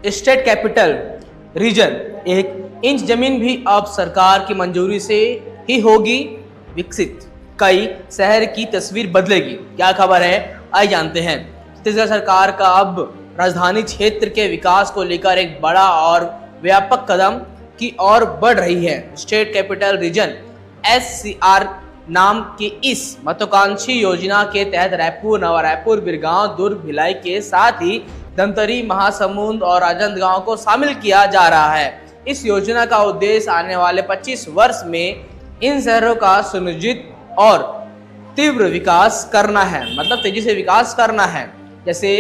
State capital region, 1 inch जमीन भी अब सरकार की मंजूरी से ही होगी विकसित। कई शहर की तस्वीर बदलेगी। क्या खबर है, आइए जानते हैं। छत्तीसगढ़ सरकार का अब राजधानी क्षेत्र के विकास को लेकर एक बड़ा और व्यापक कदम की ओर बढ़ रही है। स्टेट कैपिटल रीजन SCR नाम की इस महत्वाकांक्षी योजना के तहत रायपुर, नवा रायपुर, बिरगांव, दुर्ग, भिलाई के साथ ही धमतरी, महासमुंद और राजनांदगांव को शामिल किया जा रहा है। इस योजना का उद्देश्य आने वाले 25 वर्ष में इन शहरों का सुनिश्चित और तीव्र विकास करना है, मतलब तेजी से विकास करना है। जैसे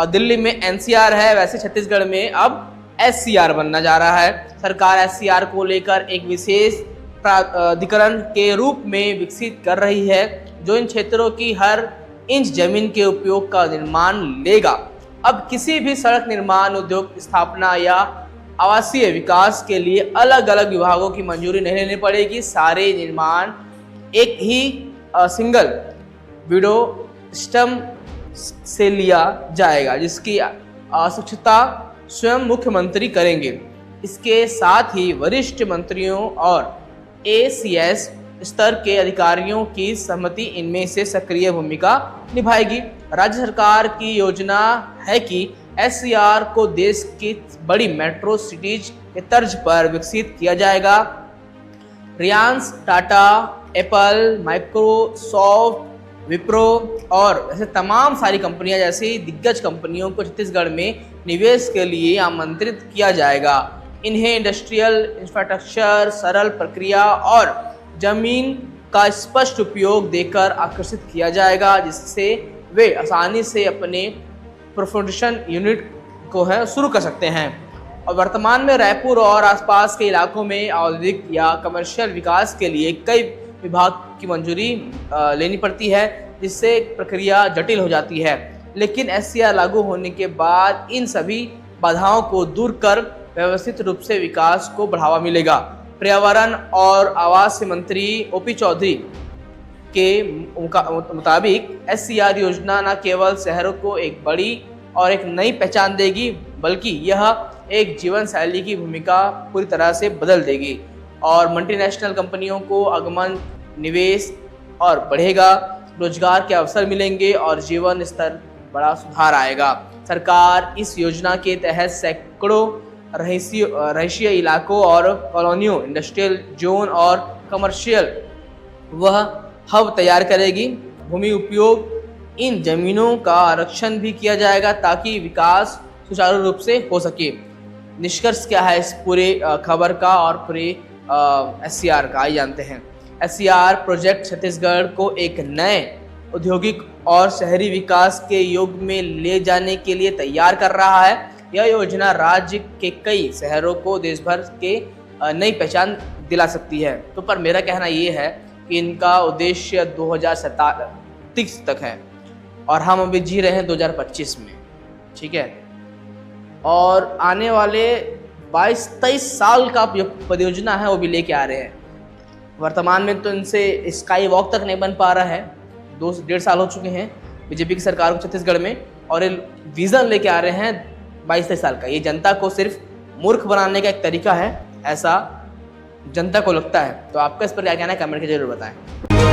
दिल्ली में NCR है, वैसे छत्तीसगढ़ में अब SCR बनना जा रहा है। सरकार SCR को लेकर एक विशेष प्राधिकरण के रूप में विकसित कर रही है, जो इन क्षेत्रों की हर इंच जमीन के उपयोग का निर्माण लेगा। अब किसी भी सड़क निर्माण, उद्योग स्थापना या आवासीय विकास के लिए अलग अलग विभागों की मंजूरी नहीं लेनी पड़ेगी। सारे निर्माण एक ही सिंगल विंडो सिस्टम से लिया जाएगा, जिसकी अध्यक्षता स्वयं मुख्यमंत्री करेंगे। इसके साथ ही वरिष्ठ मंत्रियों और ACS स्तर के अधिकारियों की सहमति इनमें से सक्रिय भूमिका निभाएगी। राज्य सरकार की योजना है कि SCR को देश की बड़ी मेट्रो सिटीज के तर्ज पर विकसित किया जाएगा। रिलायंस, टाटा, एप्पल, माइक्रोसॉफ्ट, विप्रो और ऐसे तमाम सारी कंपनियां, जैसी दिग्गज कंपनियों को छत्तीसगढ़ में निवेश के लिए आमंत्रित किया जाएगा। इन्हें इंडस्ट्रियल इंफ्रास्ट्रक्चर, सरल प्रक्रिया और जमीन का स्पष्ट उपयोग देकर आकर्षित किया जाएगा, जिससे वे आसानी से अपने प्रोडक्शन यूनिट को है शुरू कर सकते हैं। और वर्तमान में रायपुर और आसपास के इलाकों में औद्योगिक या कमर्शियल विकास के लिए कई विभाग की मंजूरी लेनी पड़ती है, जिससे प्रक्रिया जटिल हो जाती है। लेकिन SCR लागू होने के बाद इन सभी बाधाओं को दूर कर व्यवस्थित रूप से विकास को बढ़ावा मिलेगा। पर्यावरण और आवास मंत्री OP चौधरी के मुताबिक SCR योजना न केवल शहरों को एक बड़ी और एक नई पहचान देगी, बल्कि यह एक जीवन शैली की भूमिका पूरी तरह से बदल देगी और मल्टीनेशनल कंपनियों को आगमन, निवेश और बढ़ेगा, रोजगार के अवसर मिलेंगे और जीवन स्तर बड़ा सुधार आएगा। सरकार इस योजना के तहत सैकड़ों रहायशी इलाकों और कॉलोनियों, इंडस्ट्रियल जोन और कमर्शियल वह हब तैयार करेगी। भूमि उपयोग इन जमीनों का आरक्षण भी किया जाएगा ताकि विकास सुचारू रूप से हो सके। निष्कर्ष क्या है इस पूरे खबर का और पूरे SCR का, आइए जानते हैं। SCR प्रोजेक्ट छत्तीसगढ़ को एक नए औद्योगिक और शहरी विकास के युग में ले जाने के लिए तैयार कर रहा है। यह योजना राज्य के कई शहरों को देश भर के नई पहचान दिला सकती है। तो पर मेरा कहना ये है कि इनका उद्देश्य 2037 तक है और हम अभी जी रहे हैं 2025 में, ठीक है। और आने वाले 22-23 साल का जो परियोजना है वो भी लेके आ रहे हैं। वर्तमान में तो इनसे स्काई वॉक तक नहीं बन पा रहा है। 2-1.5 साल हो चुके हैं बीजेपी की सरकार को छत्तीसगढ़ में, और ये विज़न लेके आ रहे हैं 22-23 साल का। ये जनता को सिर्फ मूर्ख बनाने का एक तरीका है, ऐसा जनता को लगता है। तो आपका इस पर क्या कहना है, कमेंट के जरूर बताएं।